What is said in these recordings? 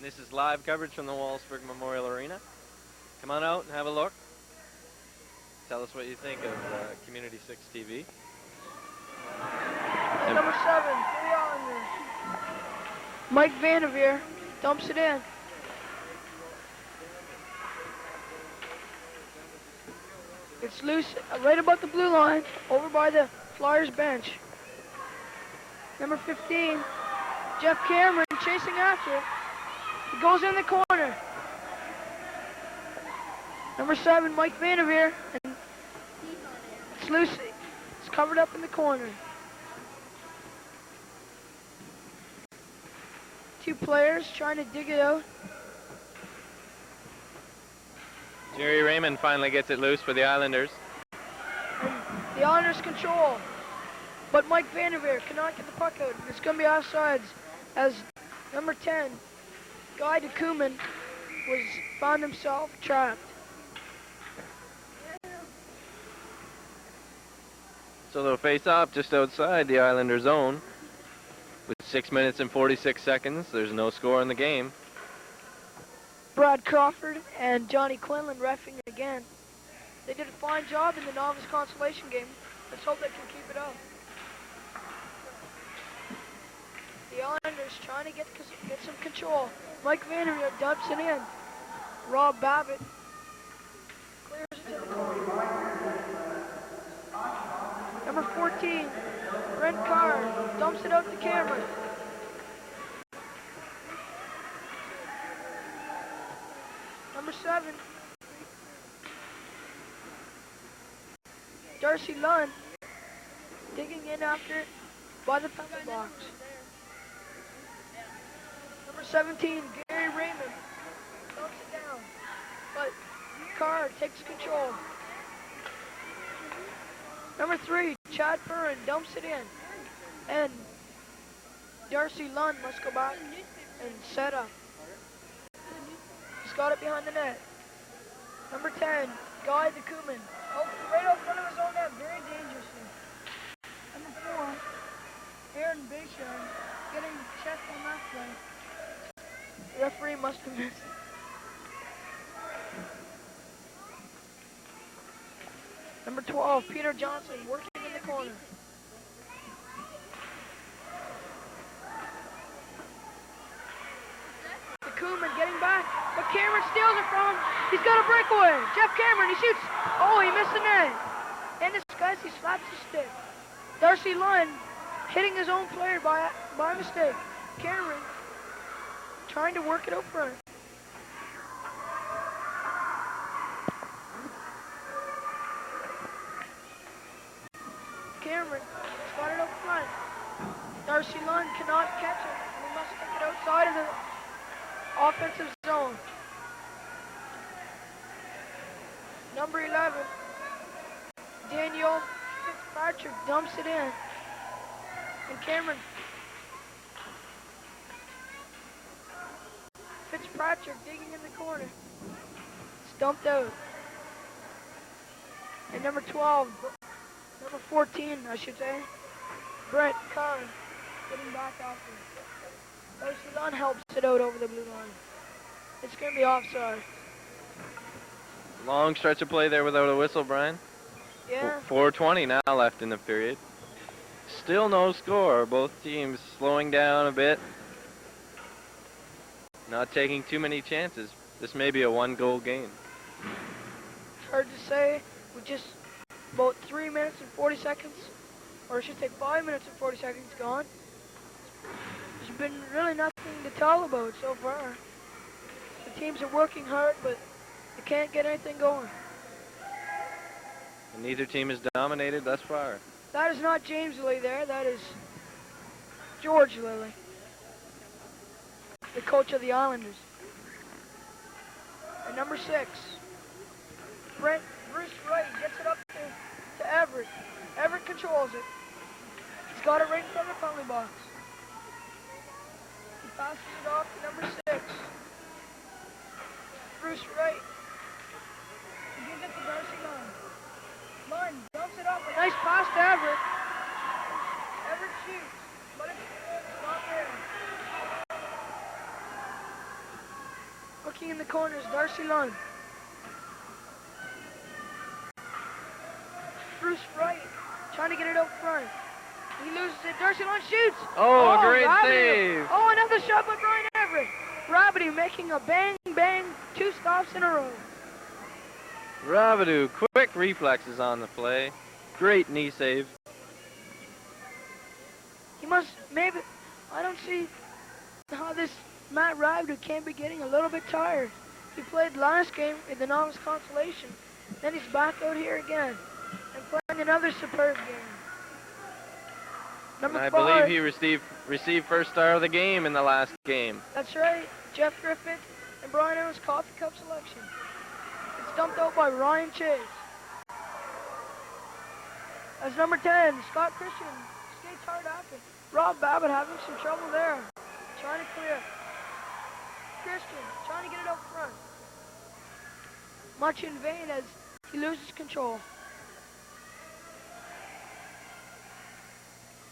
This is live coverage from the Wallaceburg Memorial Arena. Come on out and have a look. Tell us what you think of Community 6 TV. And number 7 for the Islanders. Mike Vandeveire dumps it in. It's loose right above the blue line, over by the Flyers bench. Number 15, Jeff Cameron chasing after it. He goes in the corner. Number 7, Mike Vandeveire, and it's loose. It's covered up in the corner. 2 players trying to dig it out. Jerry Raymond finally gets it loose for the Islanders. And the Islanders control, but Mike Vandeveire cannot get the puck out. It's going to be offsides as number 10, Miskokaman, found himself trapped. So they'll face off just outside the Islanders' zone. With 6 minutes and 46 seconds, there's no score in the game. Brad Crawford and Johnny Quinlan reffing again. They did a fine job in the Novice consolation game. Let's hope they can keep it up. The Islanders trying to get some control. Mike Vandeveire dumps it in. Rob Babbitt clears it to the corner. Number 14, Brent Carr dumps it out to Cameron. Number 7, Darcy Lunn digging in after it by the penalty box. Number 17, Gary Raymond dumps it down, but Carr takes control. Number 3, Chad Burren dumps it in, and Darcy Lunn must go back and set up. He's got it behind the net. Number 10, Guy DeKuman. Oh, right out front of his own net, very dangerously. Number 4, Aaryn Bechard getting checked on that play. The referee must have missed. Number 12, Peter Johnson working in the corner. DeKuman getting back, but Cameron steals it from him. He's got a breakaway. Jeff Cameron, he shoots. Oh, he missed the net. And this guy, he slaps his stick. Darcy Lunn hitting his own player by mistake. Cameron trying to work it out front. Cameron got it up front. Darcy Lunn cannot catch it. He must take it outside of the offensive zone. Number 11, Daniel Fitzpatrick dumps it in. And Cameron Fitzpatrick digging in the corner. It's dumped out. And number 12, number 14, I should say, Brent Carr getting back after it. Darcy Lunn helps it out over the blue line. It's going to be offside. Long stretch of play there without a whistle, Brian. Yeah. 4:20 now left in the period. Still no score. Both teams slowing down a bit. Not taking too many chances. This may be a 1-goal game. Hard to say. With just about 3 minutes and 40 seconds, or I should say 5 minutes and 40 seconds gone. There's been really nothing to tell about so far. The teams are working hard, but they can't get anything going. And neither team is dominated thus far. That is not James Lilley there. That is George Lilley, the coach of the Islanders. And number 6, Bruce Wright gets it up to Everaert. Everaert controls it. He's got it right in front of the penalty box. He passes it off to number 6, Bruce Wright. He gives it to Darcy Lunn. Lunn dumps it up. A nice pass to Everaert. Everaert shoots, but it's not there. Working in the corners, Darcy Lunn. Bruce Wright trying to get it up front. He loses it. Darcy Lunn shoots. Oh, a great Rabideau. save. Oh, another shot by Brian Everaert. Rabideau making a bang, 2 stops in a row. Rabideau, quick reflexes on the play. Great knee save. He must, maybe, I don't see how this Matt Rabideau can't be getting a little bit tired. He played last game in the Novice Consolation. Then he's back out here again and playing another superb game. Number 5. I believe he received first star of the game in the last game. That's right. Jeff Griffith and Brian Evans Coffee Cup selection. It's dumped out by Ryan Chase. As number 10, Scott Christian skates hard after. Rob Babbitt having some trouble there. Trying to clear. Christian trying to get it up front. Much in vain as he loses control.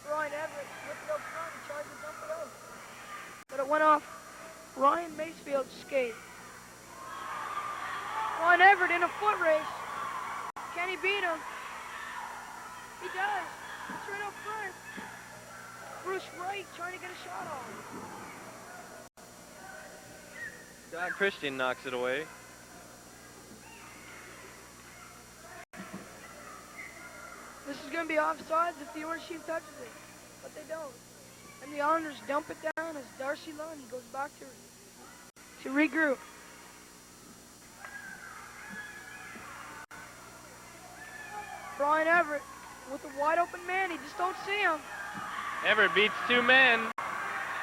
Brian Everaert with it up front and tries to dump it out. But it went off Ryan Masefield's skate. Brian Everaert in a foot race. Can he beat him? He does. It's right up front. Bruce Wright trying to get a shot off. Scott Christian knocks it away. This is going to be offsides if the orange team touches it, but they don't. And the Islanders dump it down as Darcy Lunn goes back to regroup. Brian Everaert with a wide open man. He just don't see him. Everaert beats 2 men.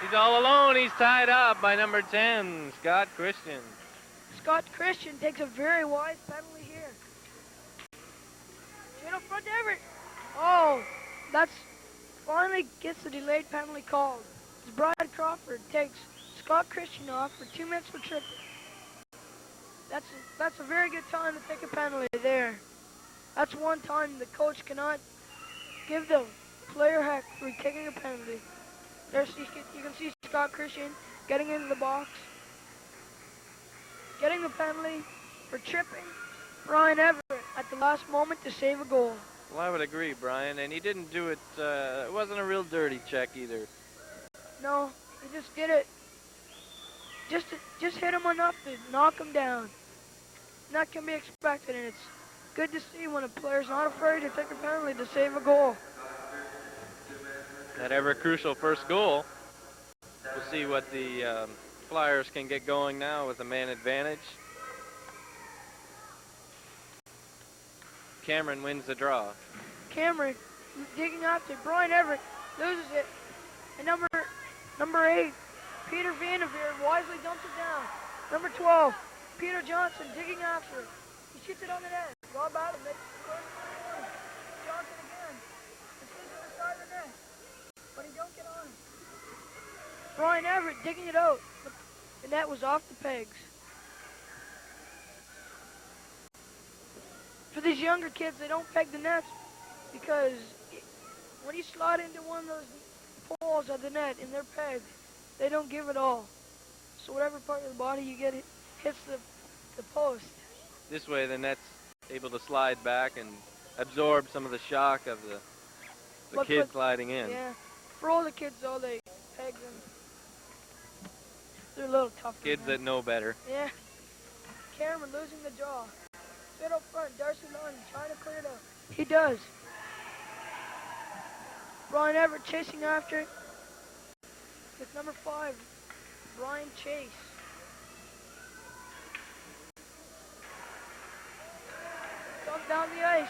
He's all alone. He's tied up by number 10, Scott Christian. Scott Christian takes a very wise penalty here. Straight up front to Everaert. Oh, that's finally gets the delayed penalty called. As Brian Crawford takes Scott Christian off for 2 minutes for tripping. That's a very good time to take a penalty there. That's one time the coach cannot give the player heck for taking a penalty. There's, you can see Scott Christian getting into the box, getting the penalty for tripping Brian Everaert at the last moment to save a goal. Well, I would agree, Brian, and he didn't do it, it wasn't a real dirty check either. No, he just did it. Just hit him enough to knock him down. And that can be expected, and it's good to see when a player's not afraid to take a penalty to save a goal. That ever crucial first goal. We'll see what the Flyers can get going now with a man advantage. Cameron wins the draw. Cameron digging after Brian Everaert, loses it. And number 8, Peter Vandeveire wisely dumps it down. Number 12, Peter Johnson digging after it. He shoots it on the net. Rob Adam makes the first one. Johnson again. It's into the side of the net. But he don't get on it. Brian Everaert digging it out. But the net was off the pegs. For these younger kids, they don't peg the nets because when you slide into one of those poles of the net in their peg, they don't give it all. So whatever part of the body you get, it hits the post. This way the net's able to slide back and absorb some of the shock of the kid sliding in. Yeah. For all the kids, though, they peg them. They're a little tougher. Kids that know better. Yeah. Cameron losing the draw. Straight up front, Darcy Lunn trying to clear it up. He does. Brian Everaert chasing after it with number 5, Brian Chase. Comes down the ice.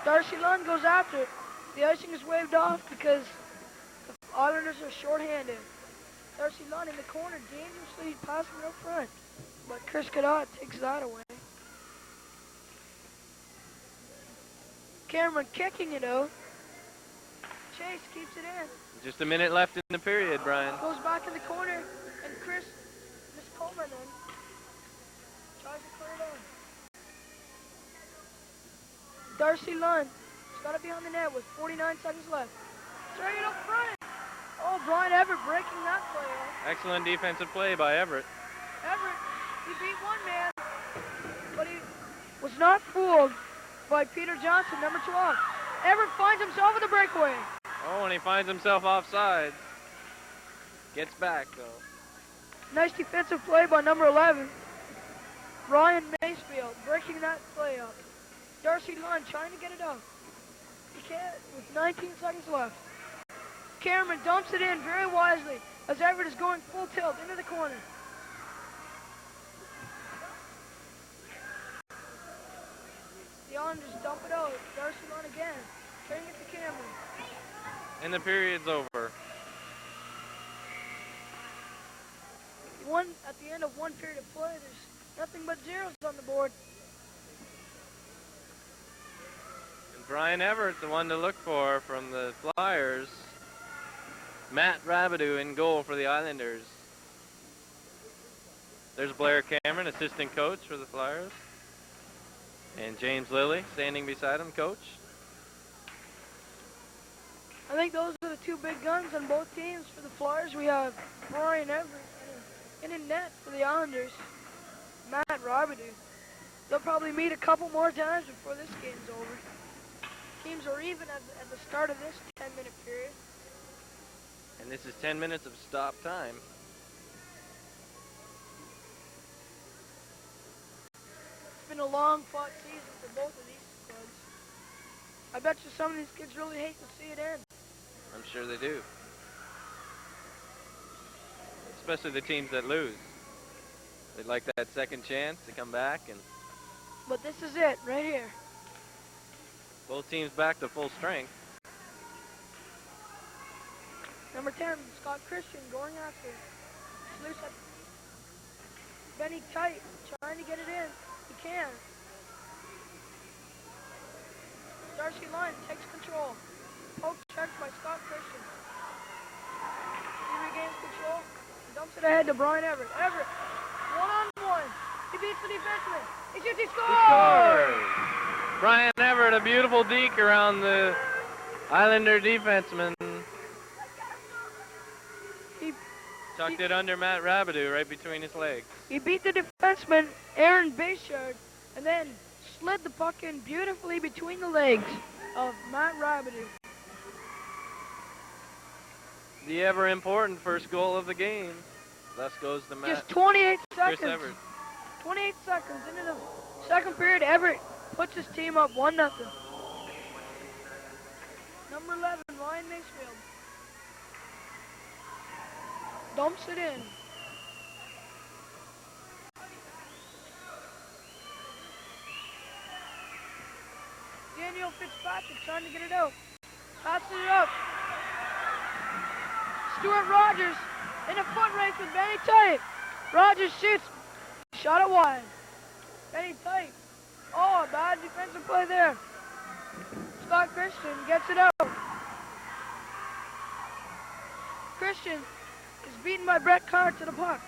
Darcy Lunn goes after it. The icing is waved off because the Islanders are shorthanded. Darcy Lunn in the corner, dangerously passing up front. But Chris Cadotte takes that away. Cameron kicking it out. Chase keeps it in. Just a minute left in the period, Brian. Goes back in the corner, and Miskokaman then tries to clear it out. Darcy Lunn has got it behind the net with 49 seconds left. Straight up front. Oh, Brian Everaert breaking that play off. Excellent defensive play by Everaert. Everaert He beat one man, but he was not fooled by Peter Johnson, number 12. Everaert finds himself with a breakaway. Oh, and he finds himself offside. Gets back, though. Nice defensive play by number 11. Ryan Masefield breaking that play up. Darcy Lunn trying to get it out. He can't with 19 seconds left. Cameron dumps it in very wisely as Everaert is going full tilt into the corner. The Islanders dump it out. Darcy Lunn again. Turning it to Cameron. And the period's over. At the end of one period of play, there's nothing but zeros on the board. And Brian Everaert, the one to look for from the Flyers. Matt Rabideau in goal for the Islanders. There's Blair Cameron, assistant coach for the Flyers. And James Lilley standing beside him, coach. I think those are the two big guns on both teams. For the Flyers, we have Brian Everaert. And in net for the Islanders, Matt Rabideau. They'll probably meet a couple more times before this game's over. Teams are even at the start of this 10-minute period. And this is 10 minutes of stop time. It's been a long fought season for both of these clubs. I bet you some of these kids really hate to see it end. I'm sure they do. Especially the teams that lose. They'd like that second chance to come back, and but this is it right here. both teams back to full strength. Number 10, Scott Christian going after it. Loose at Benny tight, trying to get it in. He can. Darcy Lunn takes control. Poke checked by Scott Christian. He regains control. Dumps it ahead to Brian Everaert. Everaert, one-on-one. He beats the defenseman. He shoots, he scores! Brian Everaert, a beautiful deke around the Islander defenseman. He tucked it under Matt Rabideau right between his legs. He beat the defenseman, Aaryn Bechard, and then slid the puck in beautifully between the legs of Matt Rabideau. The ever important first goal of the game. Thus goes the Matt. Just 28 seconds. Chris Everaert. 28 seconds into the second period, Everaert puts his team up 1-0. Number 11, Ryan Masefield. Dumps it in. Daniel Fitzpatrick trying to get it out. Passes it up. Stuart Rogers in a foot race with Benny Tight. Rogers shoots. Shot it wide. Benny Tight. Oh, a bad defensive play there. Scott Christian gets it out. Christian is beaten by Brett Carr to the puck.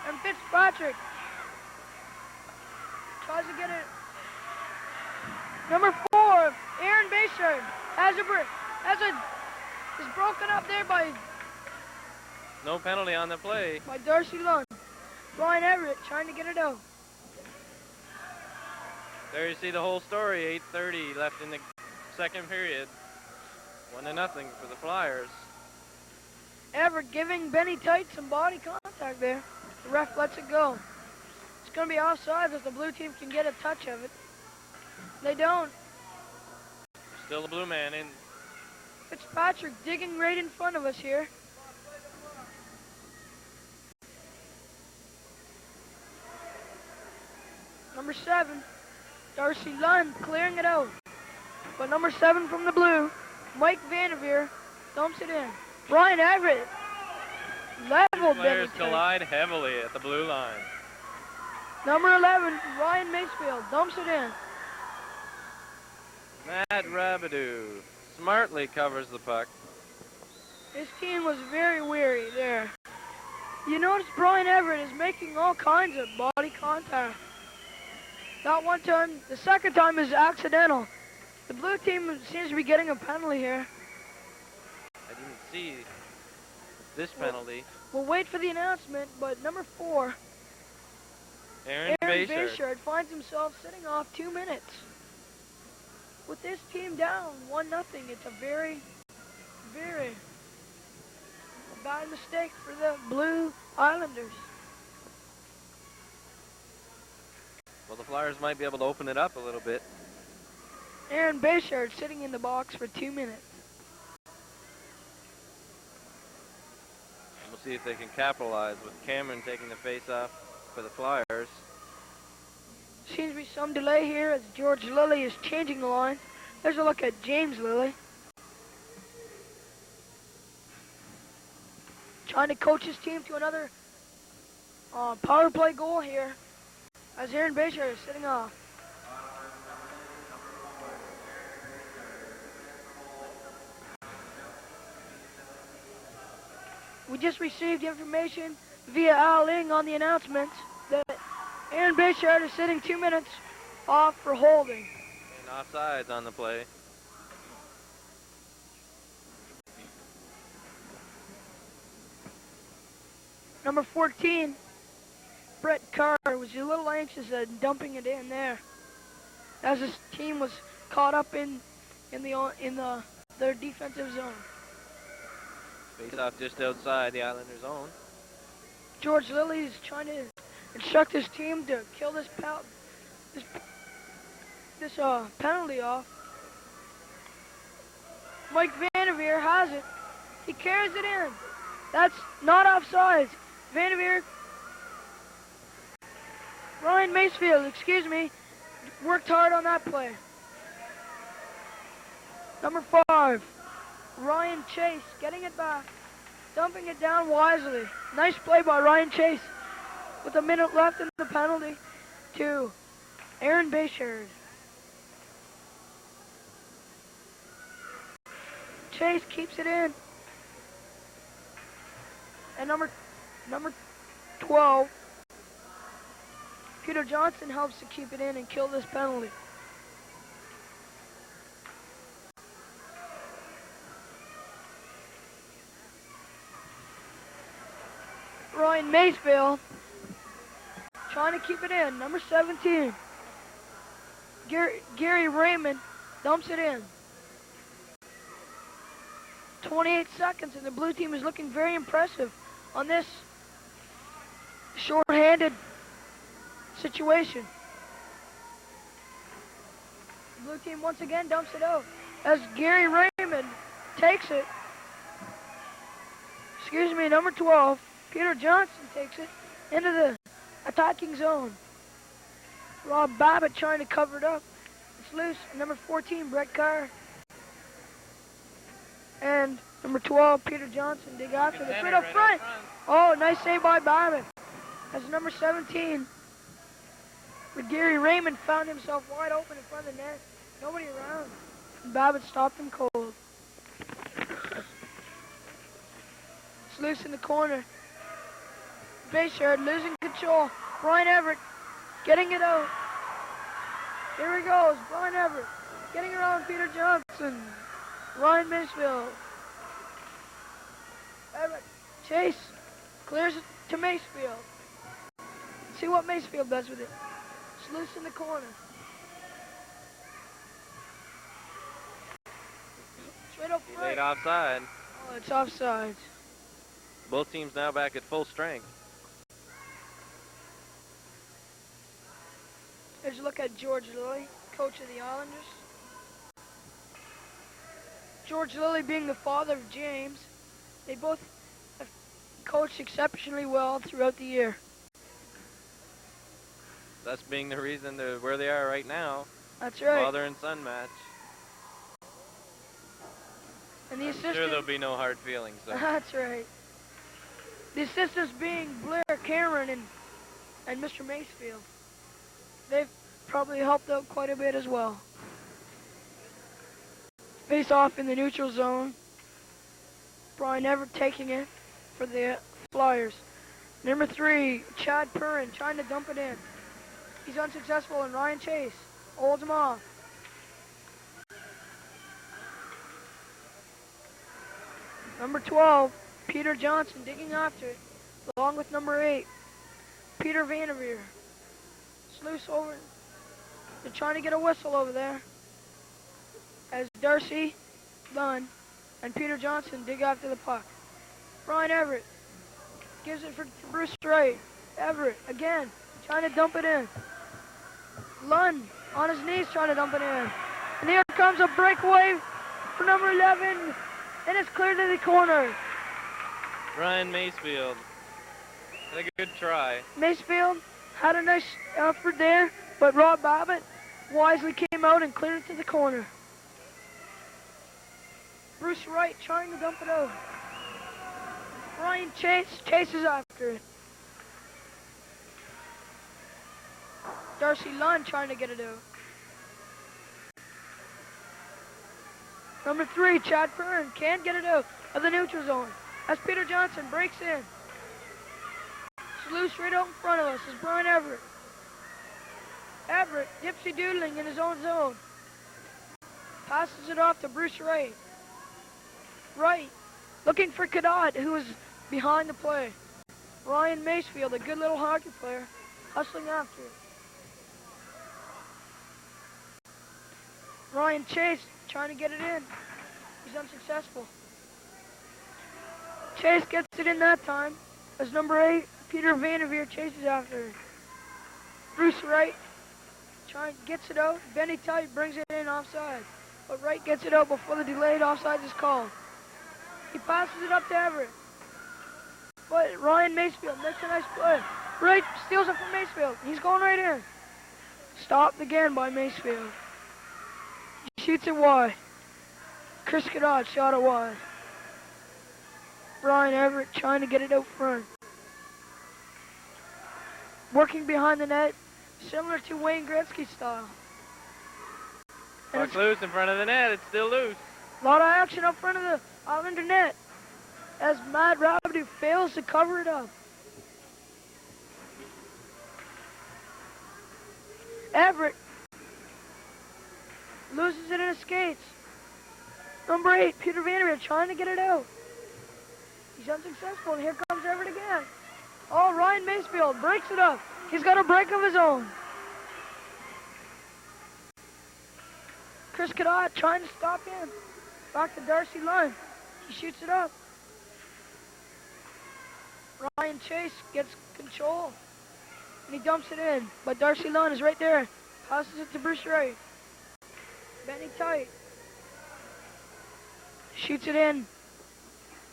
And Fitzpatrick tries to get it. Number 4, Aaryn Bechard is broken up there by No penalty on the play. Darcy Lunn. Brian Everaert trying to get it out. There you see the whole story. 8:30 left in the second period. 1-0 for the Flyers. Everaert giving Benny Tight some body contact there. The ref lets it go. It's going to be offside as the blue team can get a touch of it. They don't. Still the blue man in. Fitzpatrick digging right in front of us here. Number 7, Darcy Lunn clearing it out. But number 7 from the blue, Mike Vandeveire, dumps it in. Brian Everaert leveled Players Benny Tight. collide heavily at the blue line. Number 11, Ryan Masefield, dumps it in. Matt Rabideau smartly covers the puck. His team was very weary there. You notice Brian Everaert is making all kinds of body contact. Not one time, the second time is accidental. The blue team seems to be getting a penalty here. I didn't see this penalty. We'll wait for the announcement, but number 4, Aaryn Bechard finds himself sitting off 2 minutes. With this team down 1-0, it's a very, very bad mistake for the Blue Islanders. Well, the Flyers might be able to open it up a little bit. Aaryn Bechard sitting in the box for 2 minutes. We'll see if they can capitalize with Cameron taking the face-off for the Flyers. Seems to be some delay here as George Lilley is changing the line. There's a look at James Lilley. Trying to coach his team to another power play goal here as Aaryn Bechard is sitting off. We just received information via Al Ling on the announcements that Aaryn Bechard is sitting 2 minutes off for holding. And offsides on the play. Number 14, Brett Carr, was a little anxious at dumping it in there, as his team was caught up in their defensive zone. Face off just outside the Islanders' own. George Lilley is trying to instruct his team to kill this penalty off. Mike Vandeveire has it. He carries it in. That's not offsides. Vandeveire, Ryan Masefield, worked hard on that play. Number 5, Ryan Chase, getting it back, dumping it down wisely. Nice play by Ryan Chase with a minute left in the penalty to Aaryn Bechard. Chase keeps it in. And number 12, Peter Johnson helps to keep it in and kill this penalty. Ryan Masefield trying to keep it in. Number 17, Gary Raymond dumps it in. 28 seconds, and the blue team is looking very impressive on this short-handed situation. The blue team once again dumps it out as Gary Raymond takes it. Number 12, Peter Johnson takes it into the attacking zone. Rob Babbitt trying to cover it up. It's loose. Number 14, Brett Carr. And number 12, Peter Johnson, dig after the right up front. Oh, nice save by Babbitt. As number 17, but Gary Raymond found himself wide open in front of the net. Nobody around. And Babbitt stopped him cold. It's loose in the corner. Bechard losing control. Brian Everaert getting it out. Here he goes. Brian Everaert getting around Peter Johnson. Ryan Masefield. Everaert. Chase clears it to Masefield. See what Masefield does with it. It's loose in the corner. Straight up front. Late offside. Oh, it's offside. Both teams now back at full strength. Here's a look at George Lilley, coach of the Islanders. George Lilley being the father of James. They both have coached exceptionally well throughout the year. That's being the reason they're where they are right now. That's right. Father and son match. And the I'm assistant. sure there'll be no hard feelings. So. That's right. The assistants being Blair, Cameron, and Mr. Masefield. They've probably helped out quite a bit as well. Face off in the neutral zone. Brian Everaert taking it for the Flyers. Number 3, Chad Perrin trying to dump it in. He's unsuccessful, and Ryan Chase holds him off. Number 12, Peter Johnson digging after it, along with number 8, Peter Vandeveire. It's loose over. They're trying to get a whistle over there as Darcy, Lunn, and Peter Johnson dig after the puck. Brian Everaert gives it to Bruce Wright. Everaert again trying to dump it in. Lunn on his knees trying to dump it in. And here comes a breakaway for number 11, and it's cleared to the corner. Ryan Masefield had a good try. Masefield had a nice effort there, but Rob Babbitt wisely came out and cleared it to the corner. Bruce Wright trying to dump it out. Ryan chases after it. Darcy Lunn trying to get it out. Number 3, Chad Fern can't get it out of the neutral zone as Peter Johnson breaks in. It's loose right out in front of us is Brian Everaert. Everaert dipsy doodling in his own zone. Passes it off to Bruce Wright. Wright looking for Cadotte, who is behind the play. Ryan Masefield, a good little hockey player, hustling after it. Ryan Chase trying to get it in. He's unsuccessful. Chase gets it in that time as number 8, Peter Vandeveire, chases after it. Bruce Wright gets it out. Benny Tight brings it in offside. But Wright gets it out before the delayed offside is called. He passes it up to Everaert. But Ryan Masefield makes a nice play. Wright steals it from Masefield. He's going right in. Stopped again by Masefield. He shoots it wide. Chris Cadotte shot it wide. Brian Everaert trying to get it out front. Working behind the net, similar to Wayne Gretzky style. Puck loose in front of the net. It's still loose. A lot of action up front of the Islander net as Matt Rabideau fails to cover it up. Everaert loses it in his skates. Number 8, Peter Vandeveire trying to get it out. He's unsuccessful, and here comes Everaert again. Oh, Ryan Masefield breaks it up. He's got a break of his own. Chris Cadotte trying to stop him. Back to Darcy Lunn. He shoots it up. Ryan Chase gets control, and he dumps it in. But Darcy Lunn is right there. Passes it to Bruce Wright. Benny Tight shoots it in.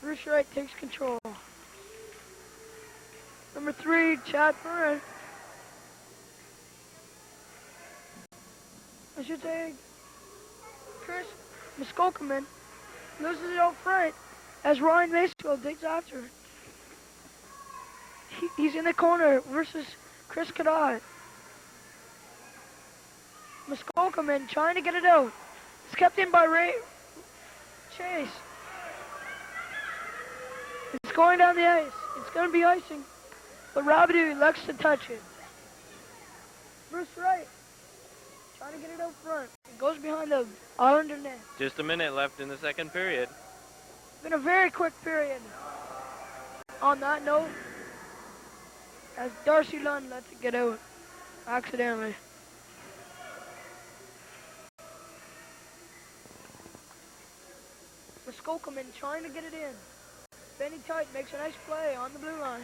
Bruce Wright takes control. Number 3, Chad Fern. I should say Chris Miskokaman loses it out front as Ryan Masefield digs after it. He's in the corner versus Chris Cadotte. Miskokaman trying to get it out. It's kept in by Ray Chase. It's going down the ice. It's going to be icing. But Rabideau elects to touch it. Bruce Wright trying to get it out front. It goes behind the Islander net. Just a minute left in the second period. It's been a very quick period. On that note, as Darcy Lunn lets it get out accidentally. Miskokaman trying to get it in. Benny Tight makes a nice play on the blue line.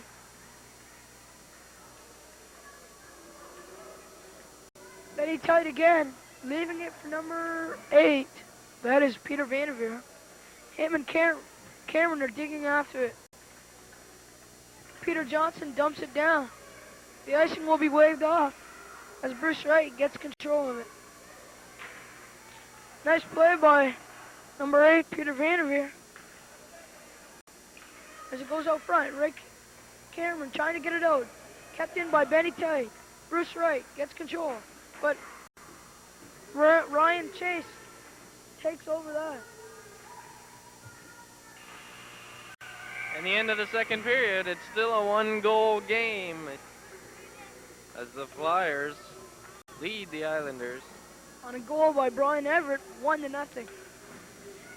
Benny Tight again, leaving it for number 8. That is Peter Vandeveire. Him and Cameron are digging after it. Peter Johnson dumps it down. The icing will be waved off as Bruce Wright gets control of it. Nice play by number 8, Peter Vandeveire. As it goes out front, Rick Cameron trying to get it out. Kept in by Benny Tight. Bruce Wright gets control. But Ryan Chase takes over that. In the end of the second period, it's still a 1-goal game as the Flyers lead the Islanders. On a goal by Brian Everaert, 1-0.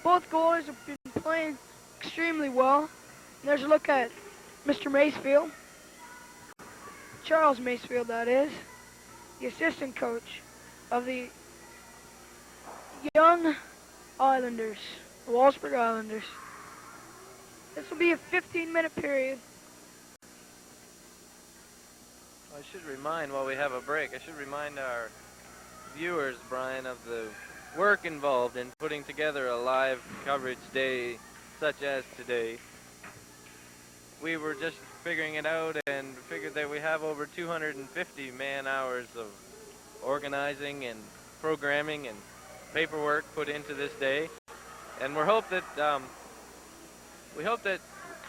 Both goalies have been playing extremely well. There's a look at Mr. Masefield. Charles Masefield, that is. The assistant coach of the young Islanders, the Wallaceburg Islanders. This will be a 15-minute period. I should remind, while we have a break, I should remind our viewers, Brian, of the work involved in putting together a live coverage day such as today. We were just figuring it out and figured that we have over 250 man-hours of organizing and programming and paperwork put into this day, and we hope that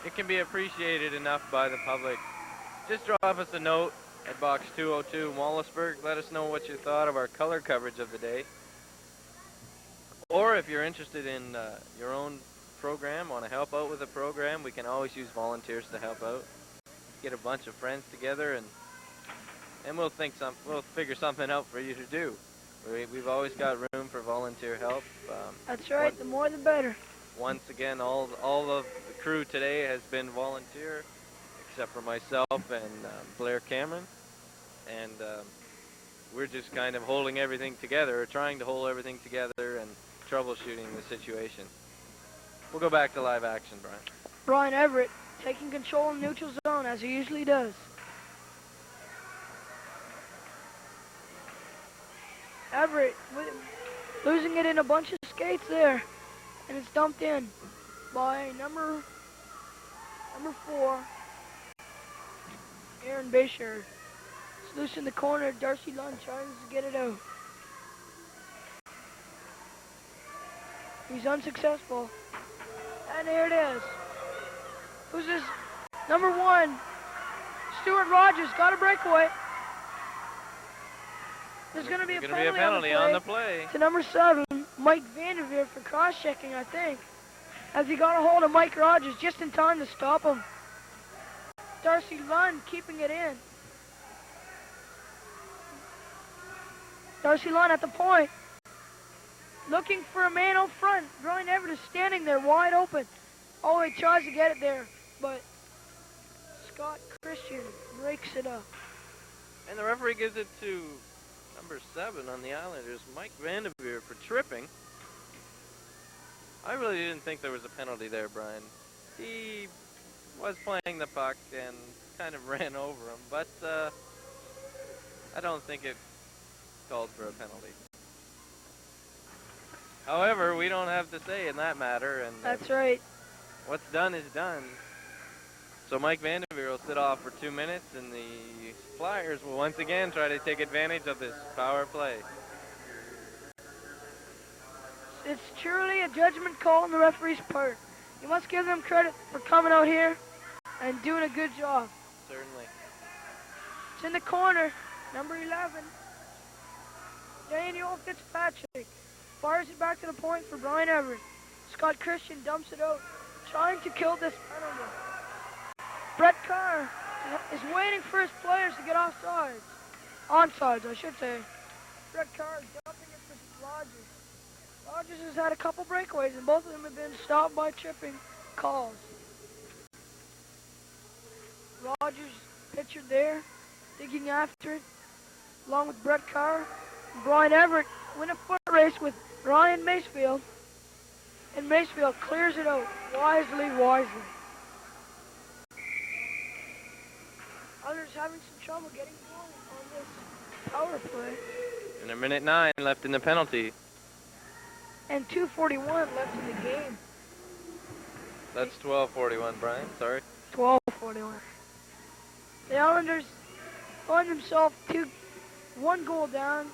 it can be appreciated enough by the public. Just drop us a note at box 202 in Wallaceburg. Let us know what you thought of our color coverage of the day. Or if you're interested in your own program, want to help out with a program, we can always use volunteers to help out. Get a bunch of friends together and we'll figure something out for you to do. We've always got room for volunteer help. That's right. The more the better. Once again, all of the crew today has been volunteer, except for myself and Blair Cameron, and we're just kind of holding everything together, or trying to hold everything together and troubleshooting the situation. We'll go back to live action, Brian. Brian Everaert taking control in the neutral zone as he usually does. Everaert losing it in a bunch of skates there, and it's dumped in by number 4, Aaryn Bechard. It's loose in the corner. Darcy Lunn tries to get it out. He's unsuccessful. And here it is. Who's this? Number 1, Stuart Rogers, got a breakaway. There's going to be a penalty on the play to number 7, Mike Vandeveire, for cross-checking, I think, as he got a hold of Mike Rogers just in time to stop him. Darcy Lunn keeping it in. Darcy Lunn at the point, looking for a man out front. Brian Everaert is standing there wide open. Oh, he tries to get it there, but Scott Christian breaks it up. And the referee gives it to number 7 on the Islanders, Mike Vandeveire, for tripping. I really didn't think there was a penalty there, Brian. He was playing the puck and kind of ran over him, but I don't think it called for a penalty. However, we don't have to say in that matter, and that's right. What's done is done. So Mike Vandeveire will sit off for 2 minutes, and the Flyers will once again try to take advantage of this power play. It's truly a judgment call on the referee's part. You must give them credit for coming out here and doing a good job. Certainly. It's in the corner, number 11. Daniel Fitzpatrick fires it back to the point for Brian Everaert. Scott Christian dumps it out, trying to kill this penalty. Brett Carr is waiting for his players to get offsides. Onsides, I should say. Brett Carr dumping it for Rogers. Rogers has had a couple breakaways, and both of them have been stopped by tripping calls. Rogers pictured there, digging after it, along with Brett Carr. Brian Everaert win a foot race with Ryan Masefield, and Masefield clears it out wisely. Others having some trouble getting going on this power play. And a minute 9 left in the penalty. And 2:41 left in the game. That's 12:41, Brian. Sorry. 12:41. The Islanders find themselves 1 goal down.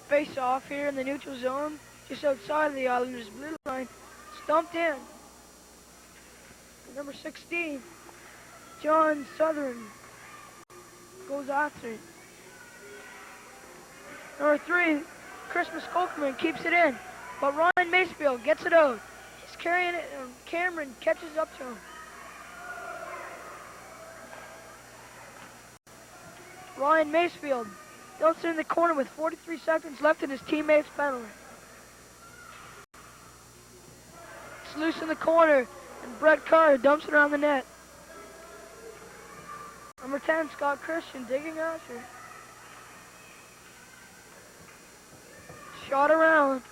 Face off here in the neutral zone, just outside of the Islanders' blue line. Stumped in. Number 16, John Southern goes after it. Number 3, Chris Miskokaman keeps it in. But Ryan Masefield gets it out. He's carrying it, and Cameron catches up to him. Ryan Masefield dumps it in the corner with 43 seconds left in his teammate's penalty. It's loose in the corner, and Brett Carr dumps it around the net. Number 10, Scott Christian, digging after. Shot around.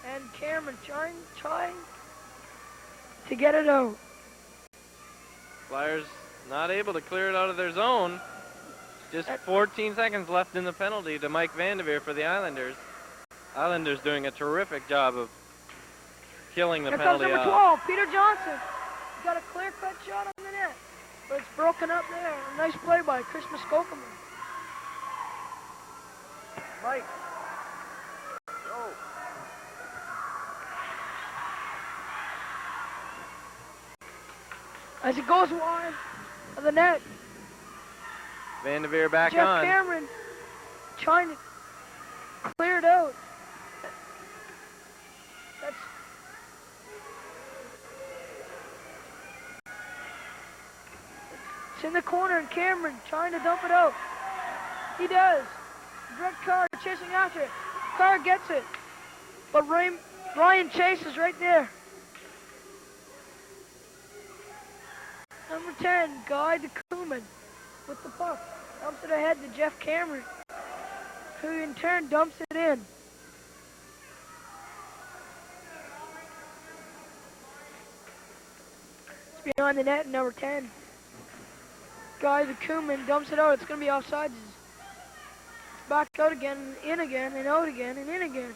And Cameron trying to get it out. Flyers not able to clear it out of their zone. Just 14 seconds left in the penalty to Mike Vandeveire for the Islanders. Islanders doing a terrific job of killing the penalty Here comes number 12, Peter Johnson. He's got a clear-cut shot on the net, but it's broken up there. A nice play by Chris Miskokaman. Mike, go. As it goes wide of the net. Vandeveire back Jeff on. Cameron trying to clear it out. It's in the corner, and Cameron trying to dump it out. He does. Brett Carr chasing after it. Carr gets it. But Ryan Chase is right there. Number 10, Guy DeCooman with the puck. Dumps it ahead to Jeff Cameron, who in turn dumps it in. It's behind the net, number 10. Guy DeCooman dumps it out. It's going to be offsides. It's back out again, in again, and out again, and in again.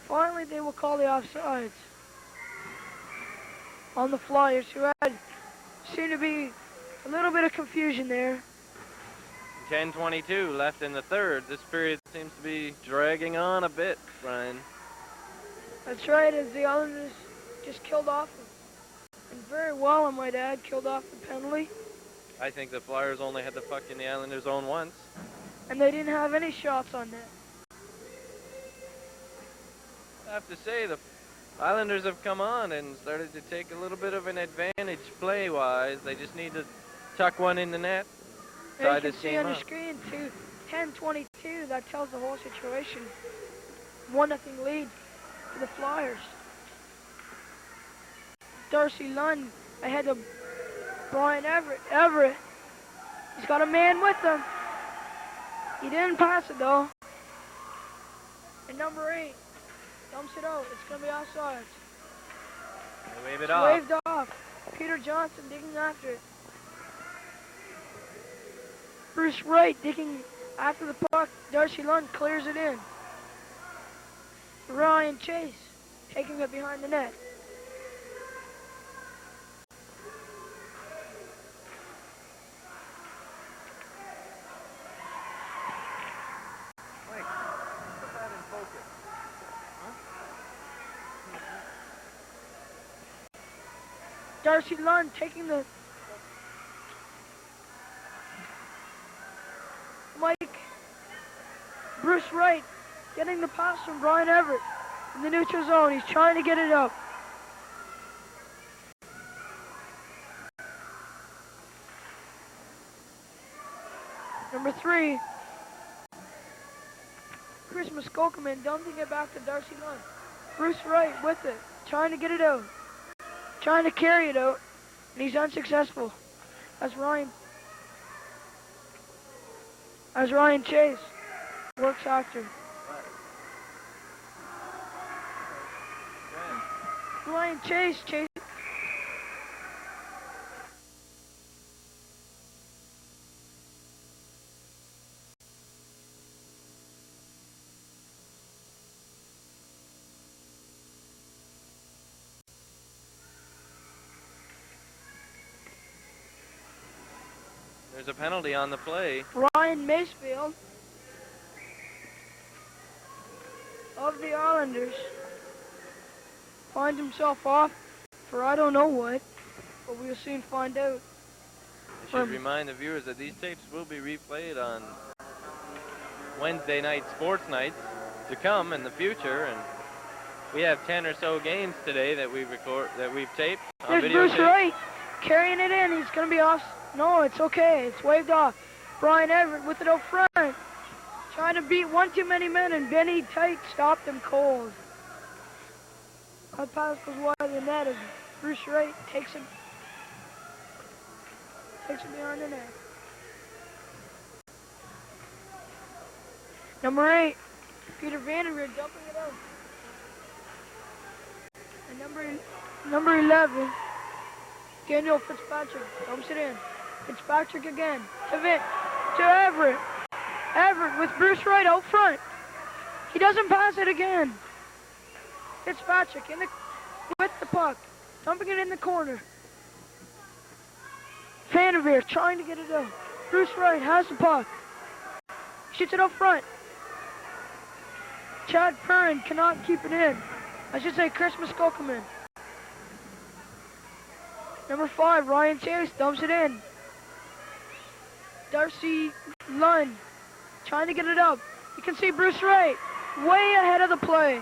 Finally, they will call the offsides on the Flyers, who had seemed to be a little bit of confusion there. 10:22 left in the third. This period seems to be dragging on a bit, Brian. That's right, as the Islanders just killed off, and very well, I might add, killed off the penalty. I think the Flyers only had the puck in the Islanders' zone once. And they didn't have any shots on net. I have to say, the Islanders have come on and started to take a little bit of an advantage play-wise. They just need to tuck one in the net. And you can see on your screen, 10:22, that tells the whole situation. 1-0 lead for the Flyers. Darcy Lunn ahead of Brian Everaert. He's got a man with him. He didn't pass it though. And number 8 dumps it out. It's going to be offsides. They wave it it's off. Waved off. Peter Johnson digging after it. Bruce Wright digging after the puck. Darcy Lunn clears it in. Ryan Chase taking it behind the net. Darcy Lunn taking the Mike. Bruce Wright getting the pass from Brian Everaert in the neutral zone. He's trying to get it up. Number 3, Chris Miskokaman dumping it back to Darcy Lunn. Bruce Wright with it, trying to get it out. Trying to carry it out, and he's unsuccessful. As Ryan Chase works after. Ryan Chase. There's a penalty on the play. Ryan Masefield of the Islanders finds himself off for I don't know what, but we'll soon find out. I should remind the viewers that these tapes will be replayed on Wednesday night sports nights to come in the future, and we have 10 or so games today that we've taped on There's video. Bruce Wright carrying it in. He's going to be off. No, it's okay. It's waved off. Brian Everaert with it up front. Trying to beat one too many men, and Benny Tight stopped him cold. That pass was wide of the net as Bruce Wright takes it behind the net. Number 8, Peter Vandeveire dumping it out. And number 11, Daniel Fitzpatrick dumps it in. Fitzpatrick again to Everaert. Everaert with Bruce Wright out front. He doesn't pass it again. Fitzpatrick with the puck, dumping it in the corner. Vandeveire trying to get it out. Bruce Wright has the puck. Shoots it up front. Chad Perrin cannot keep it in. I should say Chris Miskokaman. Number 5, Ryan Chase dumps it in. Darcy Lunn trying to get it up. You can see Bruce Wright way ahead of the play.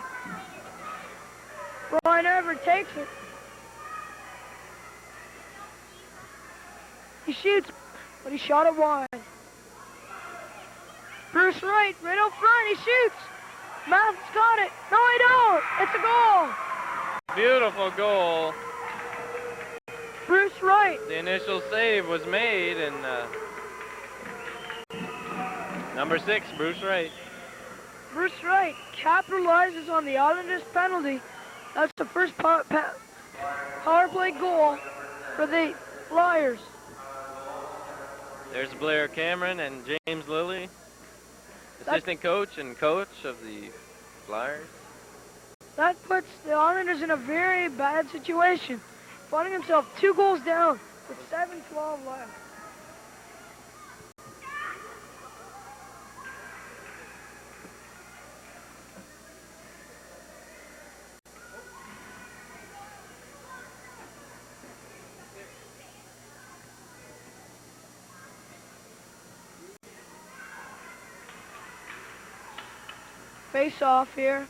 Brian Everaert takes it. He shoots, but he shot it wide. Bruce Wright right up front, he shoots. Matt's got it. No, he don't. It's a goal. Beautiful goal. Bruce Wright. The initial save was made, and number 6, Bruce Wright. Bruce Wright capitalizes on the Islanders' penalty. That's the first power play goal for the Flyers. There's Blair Cameron and James Lilley, assistant coach and coach of the Flyers. That puts the Islanders in a very bad situation, finding himself 2 goals down with 7:12 left. Face off here.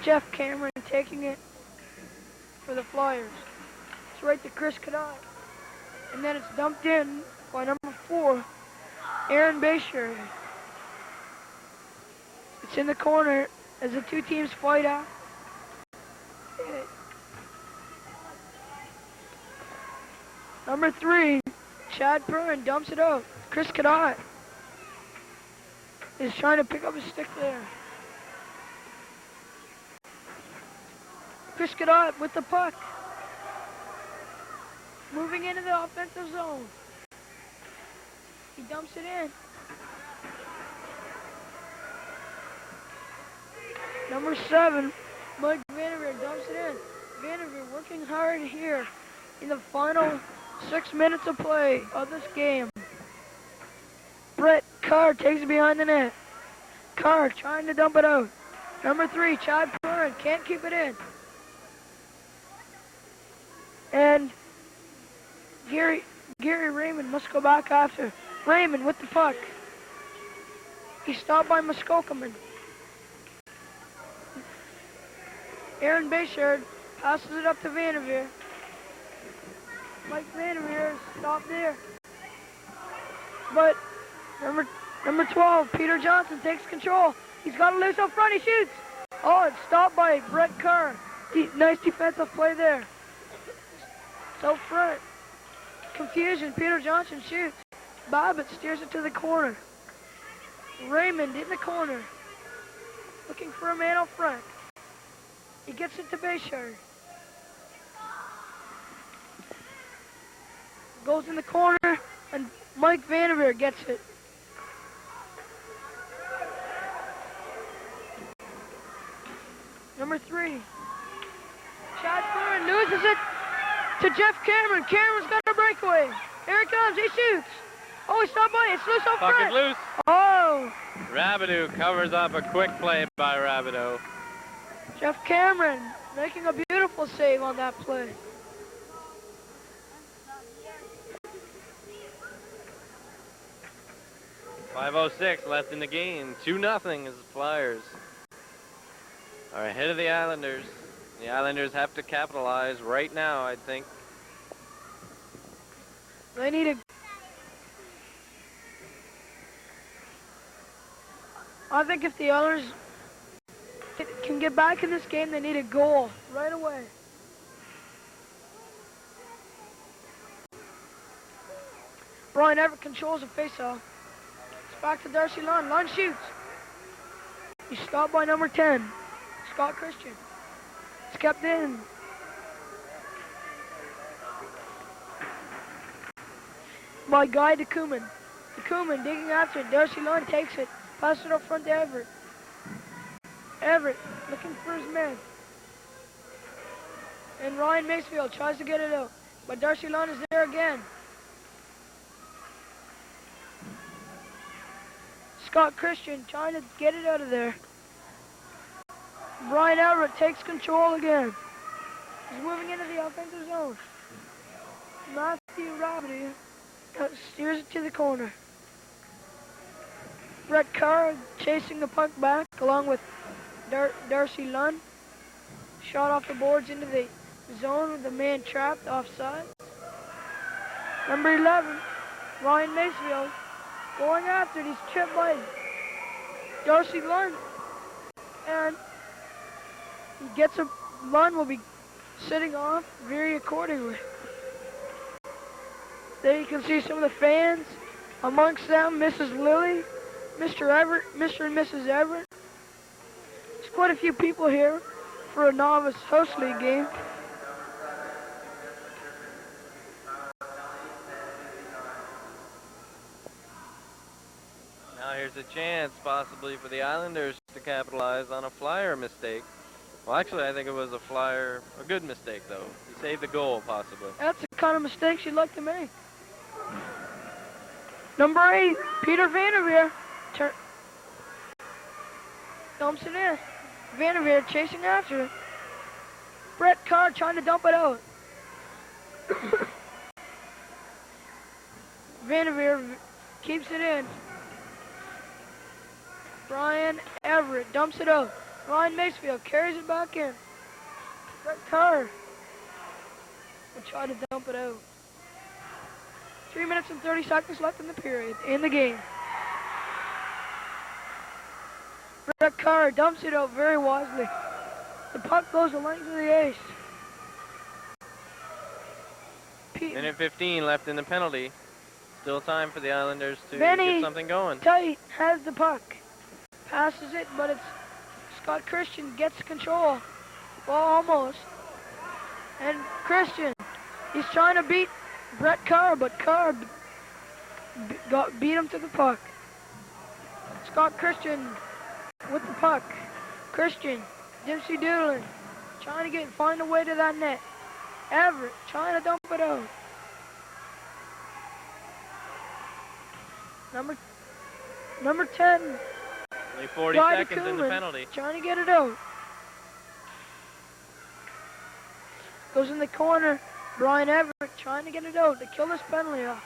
Jeff Cameron taking it for the Flyers. It's right to Chris Cadotte. And then it's dumped in by number 4, Aaryn Bechard. It's in the corner as the 2 teams fight out. Number 3, Chad Perrin dumps it out. Chris Cadotte is trying to pick up his stick there. Chris Cadotte with the puck. Moving into the offensive zone. He dumps it in. Number 7, Mike Vandeveire dumps it in. Vandeveire working hard here in the final 6 minutes of play of this game. Carr takes it behind the net. Carr trying to dump it out. Number 3, Chad Perrin can't keep it in. And Gary Raymond must go back after. Raymond with the puck. He's stopped by Miskokaman. Aaryn Bechard passes it up to Vandeveire. Mike Vandeveire is stopped there. But number 12, Peter Johnson takes control. He's got it loose up front. He shoots. Oh, it's stopped by Brett Carr. Nice defensive play there. So front. Confusion. Peter Johnson shoots. Babbitt steers it to the corner. Raymond in the corner. Looking for a man up front. He gets it to Bechard. Goes in the corner, and Mike Vandeveire gets it. Number 3. Chad Perrin loses it to Jeff Cameron. Cameron's got a breakaway. Here it comes. He shoots. Oh, he stopped by. It's loose up front. Puck is loose. Oh. Rabideau covers up a quick play by Rabideau. Jeff Cameron making a beautiful save on that play. 5:06 left in the game. 2-0 as the Flyers are ahead of the Islanders. The Islanders have to capitalize right now, I think. They need a... I think if the Islanders can get back in this game, they need a goal right away. Brian Everaert controls the faceoff. It's back to Darcy Lunn. Lunn shoots. He's stopped by number 10, Scott Christian. It's kept in. By Guy DeCooman. DeCooman digging after it. Darcy Lunn takes it. Passes it up front to Everaert. Everaert looking for his man. And Ryan Masefield tries to get it out. But Darcy Lunn is there again. Scott Christian trying to get it out of there. Brian Everaert takes control again. He's moving into the offensive zone. Rabideau steers it to the corner. Carr chasing the puck back along with Darcy Lunn. Shot off the boards into the zone with the man trapped offside. Number 11, Ryan Masefield, going after it. He's tripped by Darcy Lunn. And he gets a... Lunn will be sitting off very accordingly. There you can see some of the fans. Amongst them, Mrs. Lilley, Mr. Everaert, Mr. and Mrs. Everaert. There's quite a few people here for a Novice Host League game. Now here's a chance possibly for the Islanders to capitalize on a Flyer mistake. Well, actually, I think it was a good mistake, though. He saved the goal, possibly. That's the kind of mistakes you'd like to make. Number 8, Peter Vandeveire. Dumps it in. Vandeveire chasing after it. Carr trying to dump it out. Vandeveire keeps it in. Brian Everaert dumps it out. Ryan Masefield carries it back in. Carr will try to dump it out. 3 minutes and 30 seconds left in the period, in the game. Carr dumps it out very wisely. The puck goes the length of the ice. Minute 15 left in the penalty. Still time for the Islanders to Benny get something going. Tight has the puck. Passes it, but it's Scott Christian gets control. Well, almost. And Christian, he's trying to beat Carr, but Carr beat him to the puck. Scott Christian with the puck. Christian, Dempsey doodling, trying to find a way to that net. Everaert trying to dump it out. Number 10. Only 40 seconds in the penalty. Trying to get it out. Goes in the corner. Brian Everaert trying to get it out to kill this penalty off.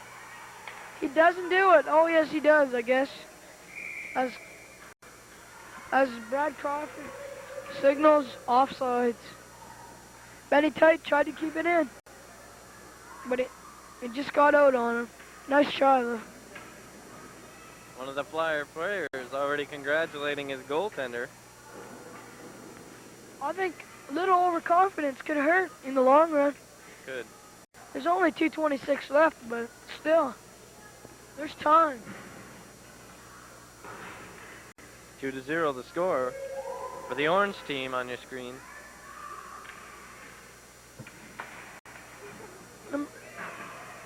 He doesn't do it. Oh yes, he does, I guess. As Brad Crawford signals offsides. Benny Tight tried to keep it in, but it just got out on him. Nice try though. One of the Flyer players already congratulating his goaltender. I think a little overconfidence could hurt in the long run. Good. There's only 2:26 left, but still, there's time. 2-0 the score for the orange team on your screen.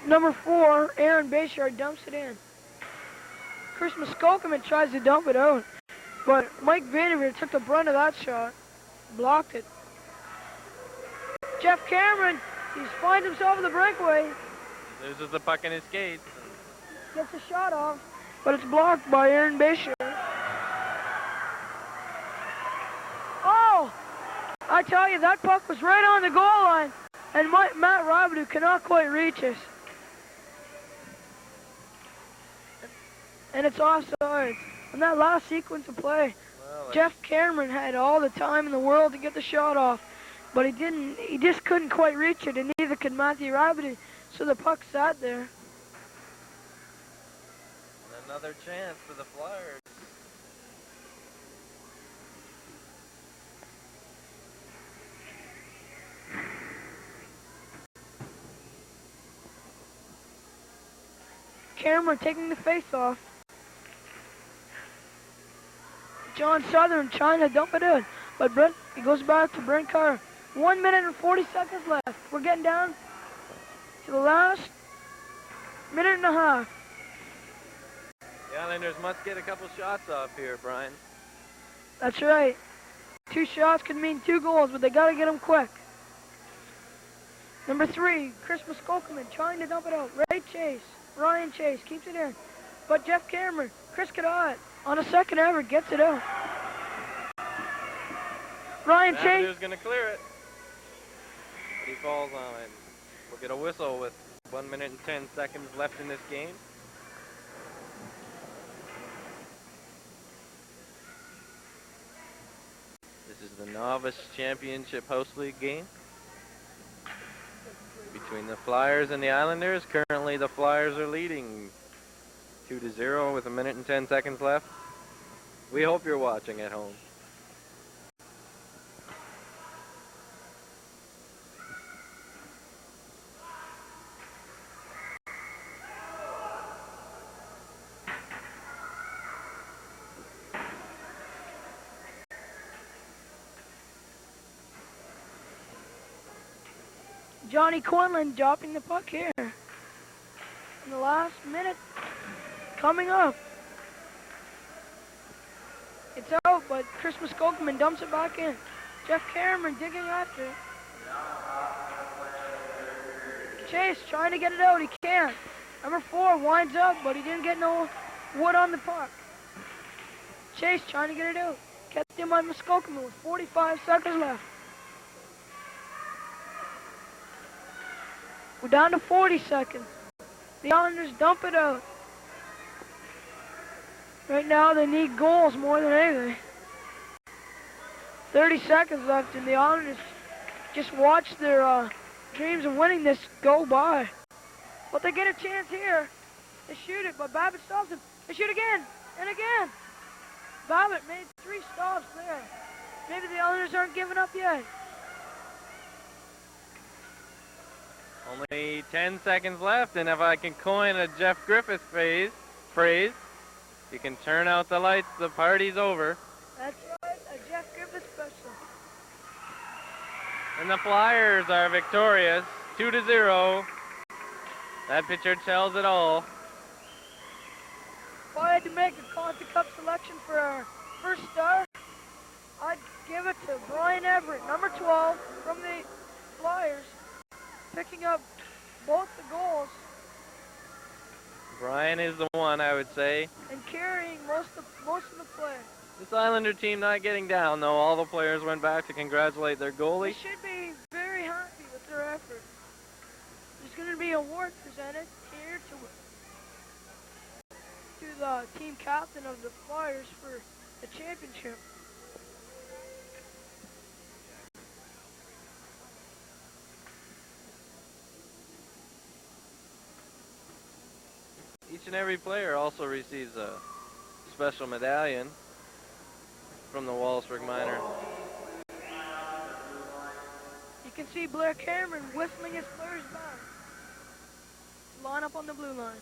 Number 4, Aaryn Bechard dumps it in. Chris Miskokaman tries to dump it out, but Mike Vandeveire took the brunt of that shot, blocked it. Jeff Cameron, he finds himself in the breakaway. Loses the puck in his skates. Gets a shot off, but it's blocked by Aaryn Bechard. Oh! I tell you, that puck was right on the goal line, and Matt Rabideau cannot quite reach it. and it's offsides. In that last sequence of play, Well, Jeff Cameron had all the time in the world to get the shot off, but he didn't. He just couldn't quite reach it, and neither could Matthew Rabideau. So the puck sat there. and another chance for the Flyers. Cameron taking the face-off. John Southern trying to dump it in, but it goes back to Brent Carr. 1 minute and 40 seconds left. We're getting down to the last minute and a half. The Islanders must get a couple shots off here, Brian. That's right. 2 shots could mean 2 goals, but they got to get them quick. Number 3, Chris Miskokaman trying to dump it out. Ryan Chase keeps it in. But Jeff Cameron, Chris Cadotte, on a second effort, gets it out. Ryan Chase. Is going to clear it. But he falls on it. We'll get a whistle with 1 minute and 10 seconds left in this game. This is the Novice Championship Host League game between the Flyers and the Islanders. Currently, the Flyers are leading 2-0 with 1 minute and 10 seconds left. We hope you're watching at home. Johnny Quinlan dropping the puck here. In the last minute coming up. It's out, but Chris Miskokaman dumps it back in. Jeff Cameron digging after it. Chase trying to get it out. He can't. Number 4 winds up, but he didn't get no wood on the puck. Chase trying to get it out. Kept him on Miskokaman with 45 seconds left. We're down to 40 seconds. The Islanders dump it out. Right now they need goals more than anything. 30 seconds left and the Islanders just watch their dreams of winning this go by. But they get a chance here. They shoot it, but Babbitt stops them. They shoot again and again. Babbitt made 3 stops there. Maybe the Islanders aren't giving up yet. Only 10 seconds left, and if I can coin a Jeff Griffith phrase, you can turn out the lights, the party's over. That's right, a Jeff Griffith special. And the Flyers are victorious, 2-0. That pitcher tells it all. If I had to make a Conti Cup selection for our first star, I'd give it to Brian Everaert, number 12, from the Flyers, picking up both the goals. Brian is the one, I would say. And carrying most of the play. This Islander team not getting down, though. All the players went back to congratulate their goalie. They should be very happy with their effort. There's going to be an award presented here to the team captain of the Flyers for the championship. Each and every player also receives a special medallion from the Wallaceburg Minor. You can see Blair Cameron whistling his players back. Line up on the blue line.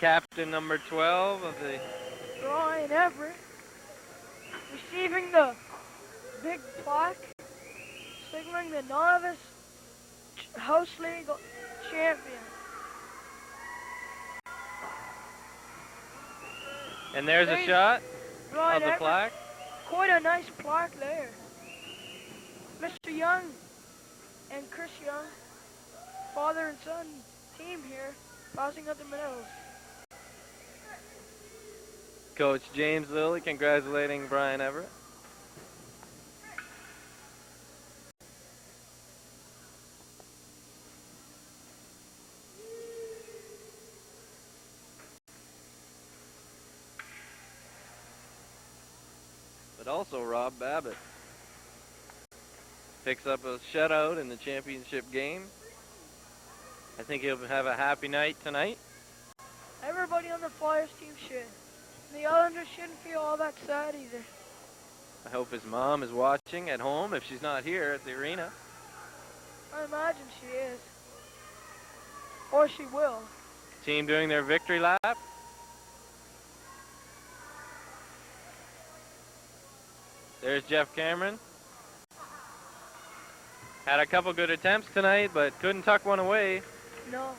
Captain number 12 of the... Brian Everaert receiving the big plaque, signaling the Novice House League champion. And there's a shot Right, of the plaque. Quite a nice plaque there. Mr. Young and Chris Young, father and son team here, passing out the medals. Coach James Lilley congratulating Brian Everaert. But also Rob Babbitt picks up a shutout in the championship game. I think he'll have a happy night tonight. Everybody on the Flyers team should. The Islanders shouldn't feel all that sad either. I hope his mom is watching at home if she's not here at the arena. I imagine she is. Or she will. Team doing their victory lap. There's Jeff Cameron. Had a couple good attempts tonight, but couldn't tuck one away. No.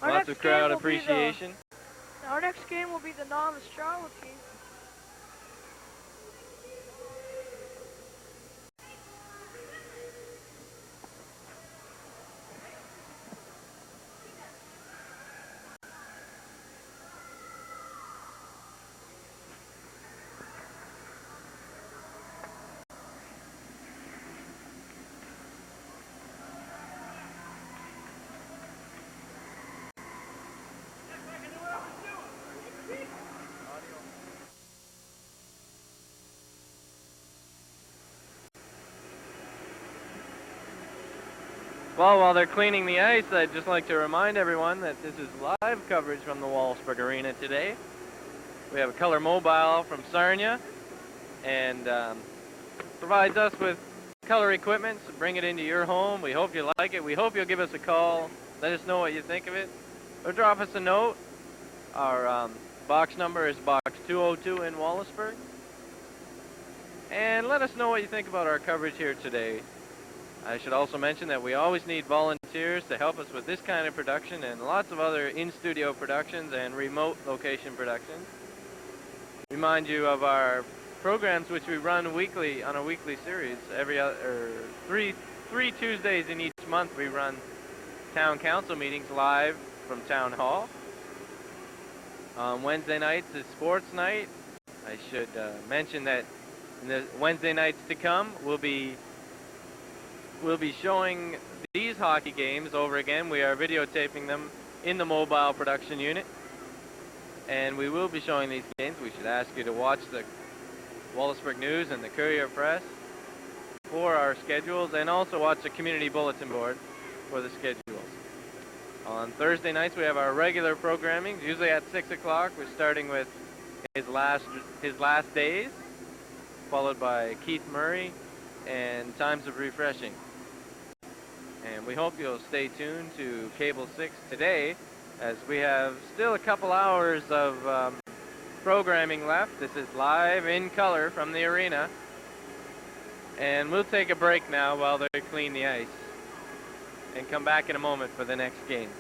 Lots of crowd appreciation. Our next game will be the Novice travel team. Well, while they're cleaning the ice, I'd just like to remind everyone that this is live coverage from the Wallaceburg Arena today. We have a color mobile from Sarnia, and provides us with color equipment, so bring it into your home. We hope you like it. We hope you'll give us a call. Let us know what you think of it. Or drop us a note. Our box number is box 202 in Wallaceburg. And let us know what you think about our coverage here today. I should also mention that we always need volunteers to help us with this kind of production and lots of other in-studio productions and remote location productions. Remind you of our programs which we run weekly on a weekly series. Three Tuesdays in each month we run town council meetings live from Town Hall. On Wednesday nights is sports night. I should mention that in the Wednesday nights to come we'll be showing these hockey games over again. We are videotaping them in the mobile production unit. And we will be showing these games. We should ask you to watch the Wallaceburg News and the Courier Press for our schedules, and also watch the community bulletin board for the schedules. On Thursday nights we have our regular programming, usually at 6 o'clock. We're starting with his last days, followed by Keith Murray and Times of Refreshing. And we hope you'll stay tuned to Cable 6 today, as we have still a couple hours of programming left. This is live in color from the arena. And we'll take a break now while they clean the ice, and come back in a moment for the next game.